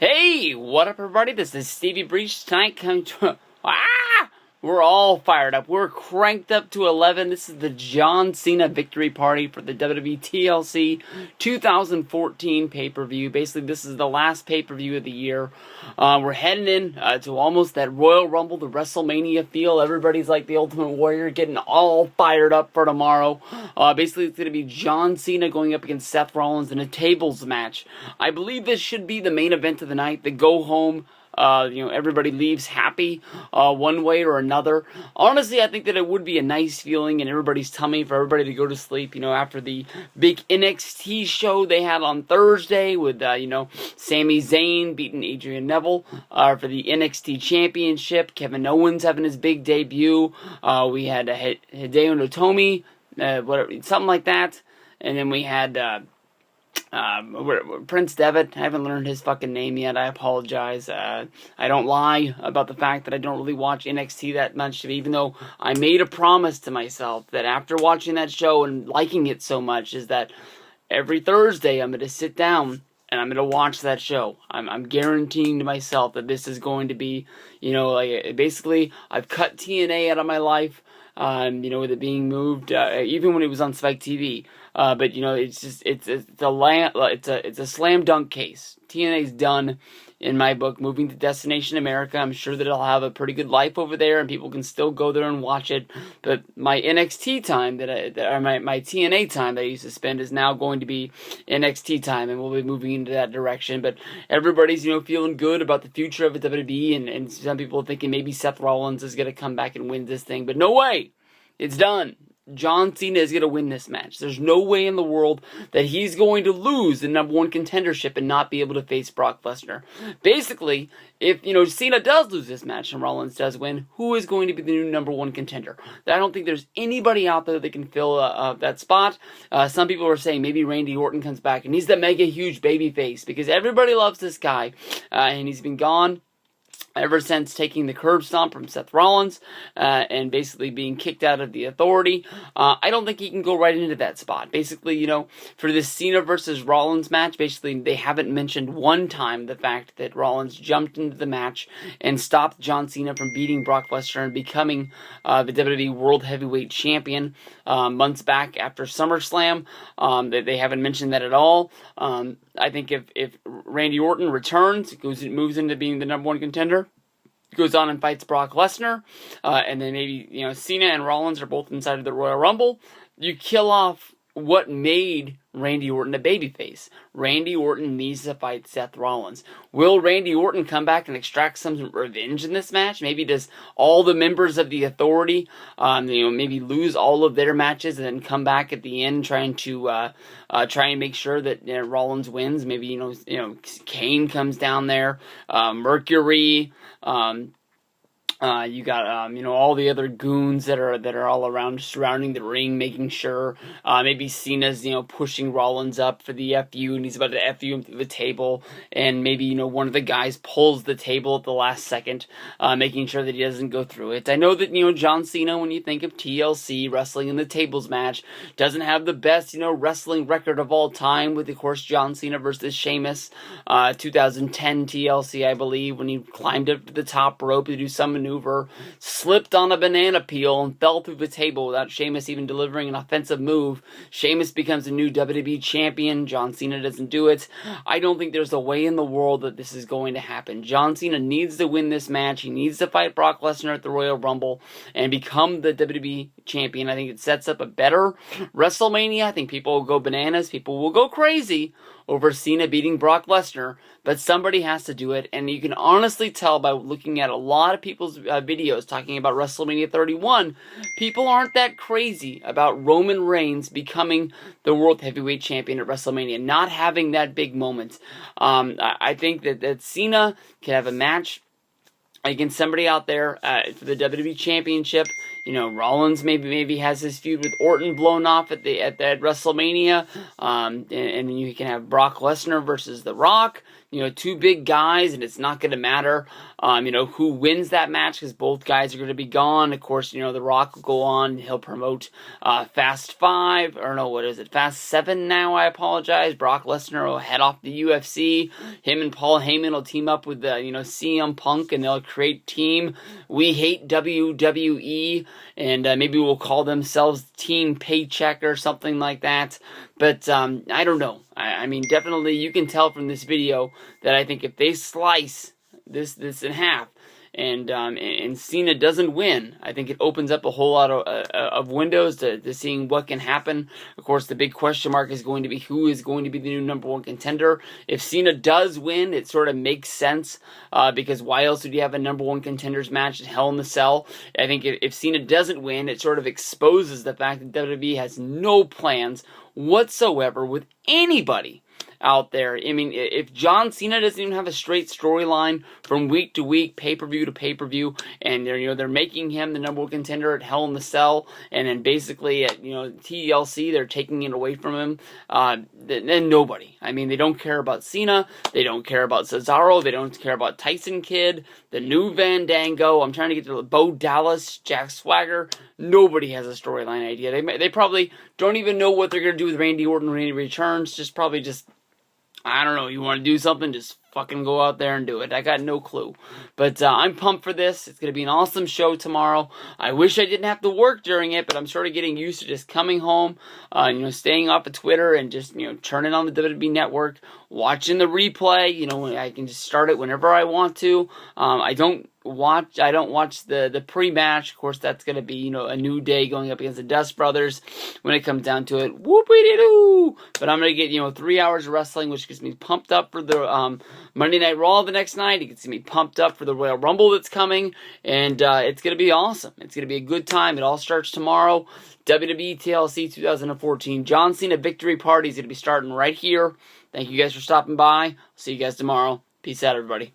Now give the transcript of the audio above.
Hey, what up, everybody? This is Stevie Breach. Tonight, coming to we're all fired up. We're cranked up to 11. This is the John Cena victory party for the WWE TLC 2014 pay-per-view. Basically, this is the last pay-per-view of the year. We're heading in to almost that Royal Rumble, the WrestleMania feel. Everybody's like the Ultimate Warrior, getting all fired up for tomorrow. Basically, it's going to be John Cena going up against Seth Rollins in a tables match. I believe this should be the main event of the night, the go-home. Everybody leaves happy one way or another. Honestly, I think that it would be a nice feeling in everybody's tummy for everybody to go to sleep, after the big NXT show they had on Thursday with, Sami Zayn beating Adrian Neville for the NXT Championship. Kevin Owens having his big debut. We had Hideo Notomi, something like that. And then we had... Prince Devitt. I haven't learned his fucking name yet. I apologize. I don't lie about the fact that I don't really watch NXT that much, even though I made a promise to myself that after watching that show and liking it so much, is that every Thursday I'm going to sit down and I'm going to watch that show. I'm guaranteeing to myself that this is going to be, basically, I've cut TNA out of my life. With it being moved, even when it was on Spike TV. But it's a slam dunk case. TNA's done, in my book, moving to Destination America. I'm sure that it'll have a pretty good life over there, and people can still go there and watch it. But my NXT time my TNA time that I used to spend is now going to be NXT time, and we'll be moving into that direction. But everybody's, feeling good about the future of the WWE, and some people are thinking maybe Seth Rollins is going to come back and win this thing. But no way! It's done. John Cena is going to win this match. There's no way in the world that he's going to lose the number one contendership and not be able to face Brock Lesnar. Basically, if, Cena does lose this match and Rollins does win, who is going to be the new number one contender? I don't think there's anybody out there that can fill that spot. Some people are saying maybe Randy Orton comes back and he's the mega huge babyface because everybody loves this guy and he's been gone ever since taking the curb stomp from Seth Rollins and basically being kicked out of the Authority. I don't think he can go right into that spot. Basically, for this Cena versus Rollins match, basically they haven't mentioned one time the fact that Rollins jumped into the match and stopped John Cena from beating Brock Lesnar and becoming the WWE World Heavyweight Champion months back after SummerSlam. They haven't mentioned that at all. I think if Randy Orton returns, moves into being the number one contender, goes on and fights Brock Lesnar, and then maybe, Cena and Rollins are both inside of the Royal Rumble, you kill off what made Randy Orton a babyface. Randy Orton needs to fight Seth Rollins. Will Randy Orton come back and extract some revenge in this match? Maybe does all the members of the Authority, maybe lose all of their matches and then come back at the end trying and make sure that Rollins wins. Maybe Kane comes down there, Mercury. You got all the other goons that are all around surrounding the ring, making sure maybe Cena's pushing Rollins up for the FU and he's about to FU him through the table, and maybe one of the guys pulls the table at the last second, making sure that he doesn't go through it. I know that John Cena, when you think of TLC wrestling in the tables match, doesn't have the best wrestling record of all time with, of course, John Cena versus Sheamus, 2010 TLC, I believe, when he climbed up to the top rope to do some maneuver, slipped on a banana peel and fell through the table without Sheamus even delivering an offensive move. Sheamus becomes a new WWE champion. John Cena doesn't do it. I don't think there's a way in the world that this is going to happen. John Cena needs to win this match. He needs to fight Brock Lesnar at the Royal Rumble and become the WWE champion. I think it sets up a better WrestleMania. I think people will go bananas. People will go crazy over Cena beating Brock Lesnar, but somebody has to do it, and you can honestly tell by looking at a lot of people's videos talking about WrestleMania 31, people aren't that crazy about Roman Reigns becoming the World Heavyweight Champion at WrestleMania, not having that big moment. I think that Cena can have a match against somebody out there for the WWE Championship. Rollins maybe has his feud with Orton blown off at WrestleMania, and then you can have Brock Lesnar versus The Rock. two big guys, and it's not going to matter, who wins that match, because both guys are going to be gone. Of course, The Rock will go on. He'll promote Fast 5, or no, what is it? Fast 7 now, I apologize. Brock Lesnar will head off the UFC. Him and Paul Heyman will team up with, CM Punk, and they'll create Team We Hate WWE, and maybe we'll call themselves Team Paycheck or something like that. But I don't know. I mean, definitely you can tell from this video that I think if they slice this in half, and Cena doesn't win, I think it opens up a whole lot of windows to seeing what can happen. Of course, the big question mark is going to be who is going to be the new #1 contender. If Cena does win, it sort of makes sense, because why else would you have a #1 contenders match at Hell in the Cell? I think if Cena doesn't win, it sort of exposes the fact that WWE has no plans whatsoever with anybody out there. I mean, if John Cena doesn't even have a straight storyline from week to week, pay-per-view to pay-per-view, and they're making him the #1 contender at Hell in the Cell, and then basically at TLC they're taking it away from him, then nobody. I mean, they don't care about Cena, they don't care about Cesaro, they don't care about Tyson Kidd, the new Fandango. I'm trying to get to Bo Dallas, Jack Swagger. Nobody has a storyline idea. They probably don't even know what they're going to do with Randy Orton when he returns. I don't know, you want to do something, just fucking go out there and do it. I got no clue. But I'm pumped for this. It's going to be an awesome show tomorrow. I wish I didn't have to work during it, but I'm sort of getting used to just coming home, staying off of Twitter and just, turning on the WWE Network, watching the replay. I can just start it whenever I want to. I don't watch the pre-match. Of course, that's going to be, a New Day going up against the Dust Brothers when it comes down to it. Whoopity-doo! But I'm going to get, 3 hours of wrestling, which gets me pumped up for the Monday Night Raw the next night. It gets me pumped up for the Royal Rumble that's coming, and it's going to be awesome. It's going to be a good time. It all starts tomorrow. WWE TLC 2014 John Cena Victory Party is going to be starting right here. Thank you guys for stopping by. See you guys tomorrow. Peace out, everybody.